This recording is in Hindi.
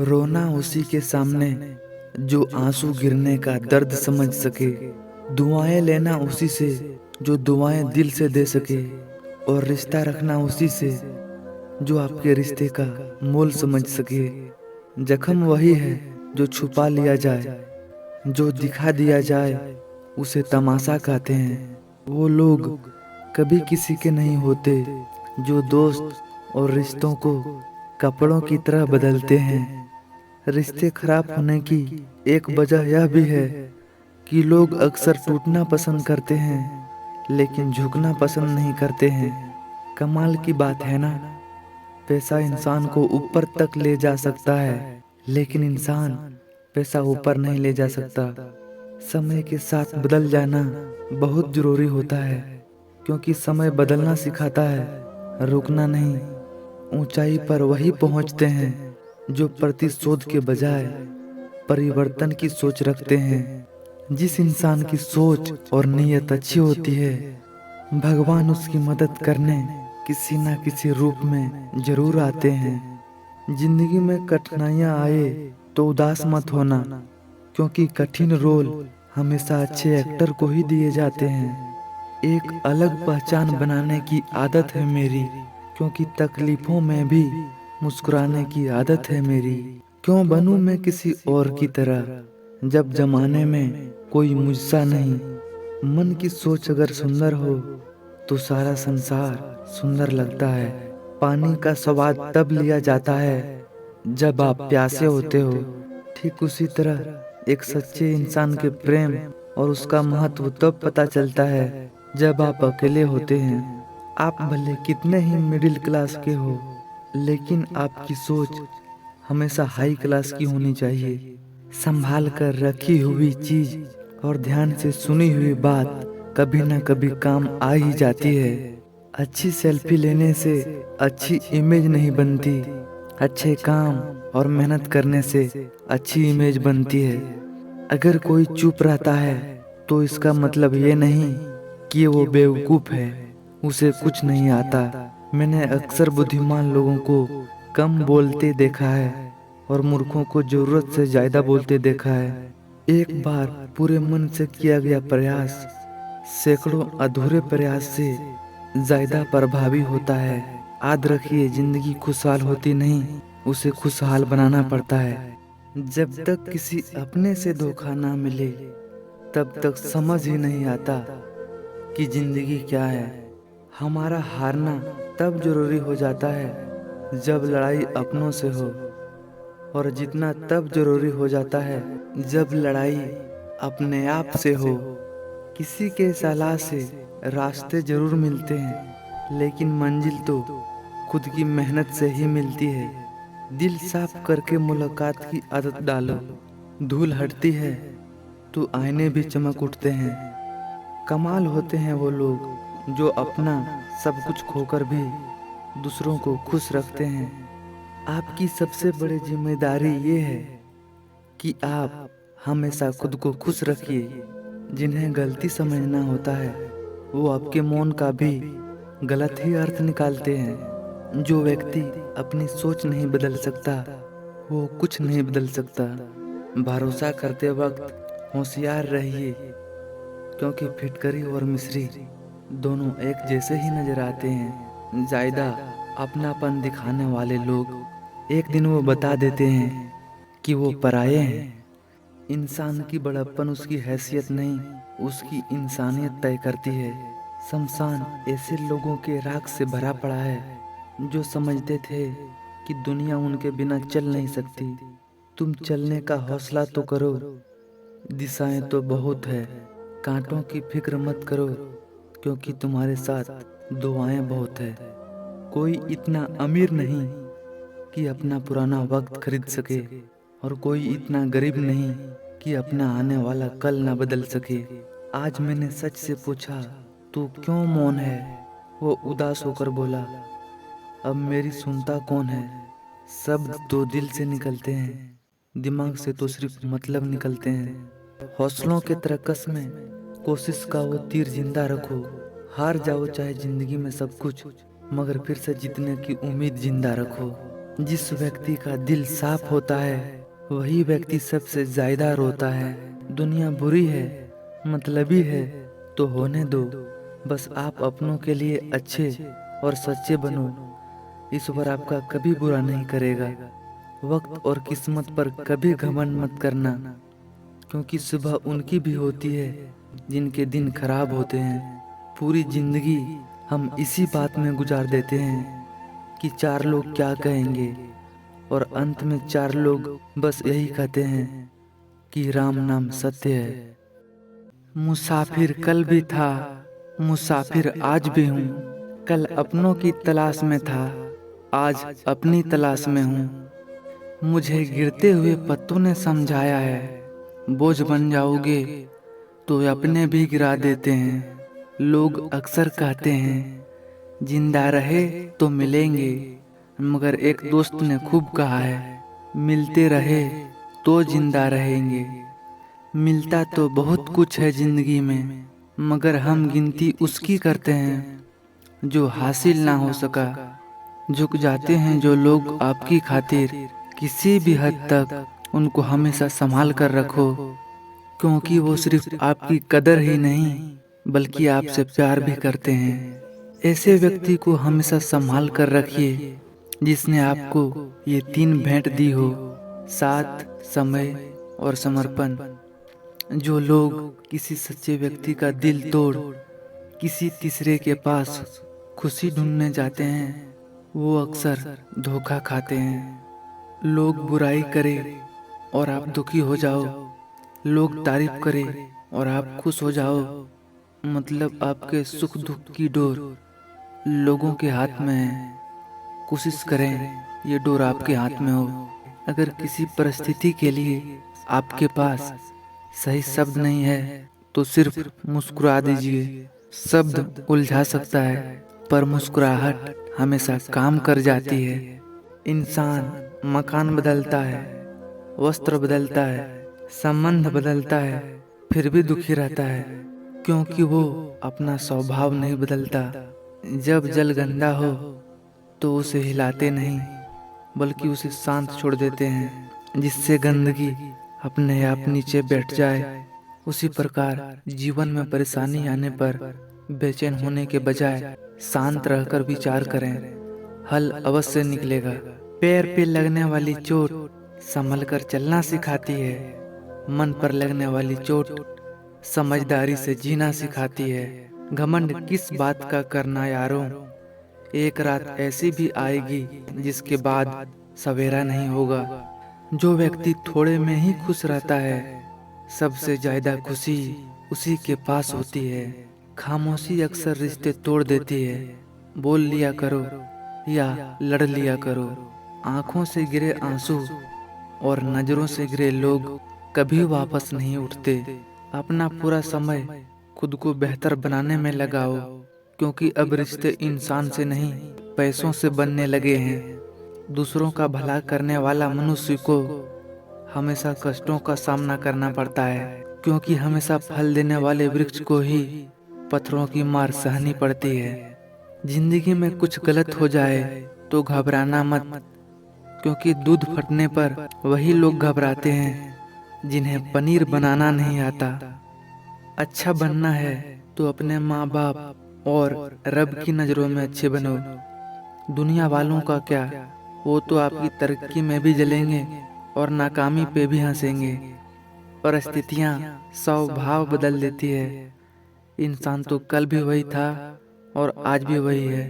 रोना उसी के सामने जो आंसू गिरने का दर्द समझ सके। दुआएं लेना उसी से जो दुआएं दिल से दे सके। और रिश्ता रखना उसी से जो आपके रिश्ते का मोल समझ सके। जख्म वही है जो छुपा लिया जाए, जो दिखा दिया जाए उसे तमाशा कहते हैं। वो लोग कभी किसी के नहीं होते जो दोस्त और रिश्तों को कपड़ों की तरह बदलते हैं। रिश्ते खराब होने की एक वजह यह भी है कि लोग अक्सर टूटना पसंद करते हैं लेकिन झुकना पसंद नहीं करते हैं। कमाल की बात है ना, पैसा इंसान को ऊपर तक ले जा सकता है लेकिन इंसान पैसा ऊपर नहीं ले जा सकता। समय के साथ बदल जाना बहुत जरूरी होता है क्योंकि समय बदलना सिखाता है, रुकना नहीं। ऊंचाई पर वही पहुंचते हैं जो प्रतिशोध के बजाय परिवर्तन की सोच रखते हैं। जिस इंसान की सोच और नीयत अच्छी होती है, भगवान उसकी मदद करने किसी ना किसी रूप में जरूर आते हैं। जिंदगी में कठिनाइयां आए तो उदास मत होना, क्योंकि कठिन रोल हमेशा अच्छे एक्टर को ही दिए जाते हैं। एक अलग पहचान बनाने की आदत है मेरी, क्योंकि तकलीफों में भी मुस्कुराने की आदत है मेरी। क्यों बनूं मैं किसी और की तरह जब जमाने में कोई मुझसा नहीं। मन की सोच अगर सुंदर हो तो सारा संसार सुंदर लगता है। पानी का स्वाद तब लिया जाता है जब आप प्यासे होते हो। ठीक उसी तरह एक सच्चे इंसान के प्रेम और उसका महत्व तब पता चलता है जब आप अकेले होते हैं। आप भले कितने ही मिडिल क्लास के हो, लेकिन आपकी सोच हमेशा हाई क्लास की होनी चाहिए। संभाल कर रखी हुई चीज और ध्यान से सुनी हुई बात कभी ना कभी काम आ ही जाती है। अच्छी सेल्फी लेने से अच्छी इमेज नहीं बनती, अच्छे काम और मेहनत करने से अच्छी इमेज बनती है। अगर कोई चुप रहता है तो इसका मतलब ये नहीं कि वो बेवकूफ है, उसे कुछ नहीं आता। मैंने अक्सर बुद्धिमान लोगों को कम बोलते देखा है और मूर्खों को जरूरत से ज्यादा बोलते देखा है। एक बार पूरे मन से किया गया प्रयास सैकड़ों अधूरे प्रयास से ज्यादा प्रभावी होता है। याद रखिए, जिंदगी खुशहाल होती नहीं, उसे खुशहाल बनाना पड़ता है। जब तक किसी अपने से धोखा ना मिले तब तक समझ ही नहीं आता कि जिंदगी क्या है। हमारा हारना तब जरूरी हो जाता है जब लड़ाई अपनों से हो, और जीतना तब जरूरी हो जाता है जब लड़ाई अपने आप से हो। किसी के सलाह से रास्ते जरूर मिलते हैं, लेकिन मंजिल तो खुद की मेहनत से ही मिलती है। दिल साफ करके मुलाकात की आदत डालो, धूल हटती है तो आईने भी चमक उठते हैं। कमाल होते हैं वो लोग जो अपना सब कुछ खोकर भी दूसरों को खुश रखते हैं। आपकी सबसे बड़ी जिम्मेदारी ये है कि आप हमेशा खुद को खुश रखिए। जिन्हें गलती समझना होता है वो आपके मौन का भी गलत ही अर्थ निकालते हैं। जो व्यक्ति अपनी सोच नहीं बदल सकता वो कुछ नहीं बदल सकता। भरोसा करते वक्त होशियार रहिए, क्योंकि फिटकरी और मिस्री दोनों एक जैसे ही नजर आते हैं। ज्यादा अपनापन दिखाने वाले लोग एक दिन वो बता देते हैं कि वो पराये हैं। इंसान की बड़प्पन उसकी हैसियत नहीं, उसकी इंसानियत तय करती है। शमशान ऐसे लोगों के राख से भरा पड़ा है जो समझते थे कि दुनिया उनके बिना चल नहीं सकती। तुम चलने का हौसला तो करो, दिशाएं तो बहुत है। कांटों की फिक्र मत करो, क्योंकि तुम्हारे साथ दुआएं बहुत है। कोई इतना अमीर नहीं कि अपना पुराना वक्त खरीद सके, और कोई इतना गरीब नहीं कि अपना आने वाला कल ना बदल सके। आज मैंने सच से पूछा, तू क्यों मौन है? वो उदास होकर बोला, अब मेरी सुनता कौन है? शब्द तो दिल से निकलते हैं, दिमाग से तो सिर्फ मतलब निकलते हैं। हौसलों के तरकस में कोशिश का वो तीर जिंदा रखो। हार जाओ चाहे जिंदगी में सब कुछ, मगर फिर से जीतने की उम्मीद जिंदा रखो। जिस व्यक्ति का दिल साफ होता है वही व्यक्ति सबसे ज्यादा रोता है। दुनिया बुरी है, मतलबी है तो होने दो, बस आप अपनों के लिए अच्छे और सच्चे बनो। ईश्वर आपका कभी बुरा नहीं करेगा। वक्त और किस्मत पर कभी घमंड मत करना, क्योंकि सुबह उनकी भी होती है जिनके दिन खराब होते हैं। पूरी जिंदगी हम इसी बात में गुजार देते हैं कि चार लोग क्या कहेंगे, और अंत में चार लोग बस यही कहते हैं कि राम नाम सत्य है। मुसाफिर कल भी था, मुसाफिर आज भी हूँ। कल अपनों की तलाश में था, आज अपनी तलाश में हूँ। मुझे गिरते हुए पत्तों ने समझाया है, बोझ बन जाओगे तो अपने भी गिरा देते हैं। लोग अक्सर कहते हैं जिंदा रहे तो मिलेंगे, मगर एक दोस्त ने खूब कहा है मिलते रहे तो जिंदा रहेंगे। मिलता तो बहुत कुछ है जिंदगी में, मगर हम गिनती उसकी करते हैं जो हासिल ना हो सका। झुक जाते हैं जो लोग आपकी खातिर, किसी भी हद तक उनको हमेशा संभाल कर रखो, क्योंकि वो सिर्फ आपकी कदर ही नहीं बल्कि आपसे प्यार भी करते हैं। ऐसे व्यक्ति को हमेशा संभाल कर रखिए जिसने आपको ये तीन भेंट दी हो, साथ, समय और समर्पण। जो लोग किसी सच्चे व्यक्ति का दिल तोड़ किसी तीसरे के पास खुशी ढूंढने जाते हैं, वो अक्सर धोखा खाते हैं। लोग बुराई करें और आप दुखी हो जाओ, लोग तारीफ करें और आप खुश हो जाओ, मतलब आपके सुख दुख की डोर लोगों के हाथ में है। कोशिश करें ये डोर आपके हाथ में हो। अगर किसी परिस्थिति के लिए आपके पास सही शब्द नहीं है तो सिर्फ मुस्कुरा दीजिए। शब्द उलझा सकता है पर मुस्कुराहट हमेशा काम कर जाती है। इंसान मकान बदलता है, वस्त्र बदलता है, संबंध बदलता है, फिर भी दुखी रहता है, क्योंकि वो अपना स्वभाव नहीं बदलता। जब जल गंदा हो तो उसे हिलाते नहीं बल्कि उसे शांत छोड़ देते हैं, जिससे गंदगी अपने आप नीचे बैठ जाए। उसी प्रकार जीवन में परेशानी आने पर बेचैन होने के बजाय शांत रहकर विचार करें, हल अवश्य निकलेगा। पैर पे लगने वाली चोट संभल कर चलना सिखाती है, मन पर लगने वाली चोट समझदारी से जीना सिखाती है। घमंड किस बात का करना यारों, एक रात ऐसी भी आएगी जिसके बाद सवेरा नहीं होगा। जो व्यक्ति थोड़े में ही खुश रहता है, सबसे ज्यादा खुशी उसी के पास होती है। खामोशी अक्सर रिश्ते तोड़ देती है। बोल लिया करो या लड़ लिया करो। आंखों से गिरे आंसू और नजरों से गिरे लोग कभी वापस नहीं उठते। अपना पूरा समय खुद को बेहतर बनाने में लगाओ, क्योंकि अब रिश्ते इंसान से नहीं पैसों से बनने लगे हैं। दूसरों का भला करने वाला मनुष्य को हमेशा कष्टों का सामना करना पड़ता है, क्योंकि हमेशा फल देने वाले वृक्ष को ही पत्थरों की मार सहनी पड़ती है। जिंदगी में कुछ गलत हो जाए तो घबराना मत, क्योंकि दूध फटने पर वही लोग घबराते हैं जिन्हें पनीर बनाना नहीं आता। अच्छा बनना है तो अपने माँ बाप और रब की नज़रों में अच्छे बनो। दुनिया वालों का क्या, वो तो आपकी तरक्की में भी जलेंगे और नाकामी पे भी हंसेंगे। परिस्थितियाँ स्वभाव बदल देती है। इंसान तो कल भी वही था और आज भी वही है।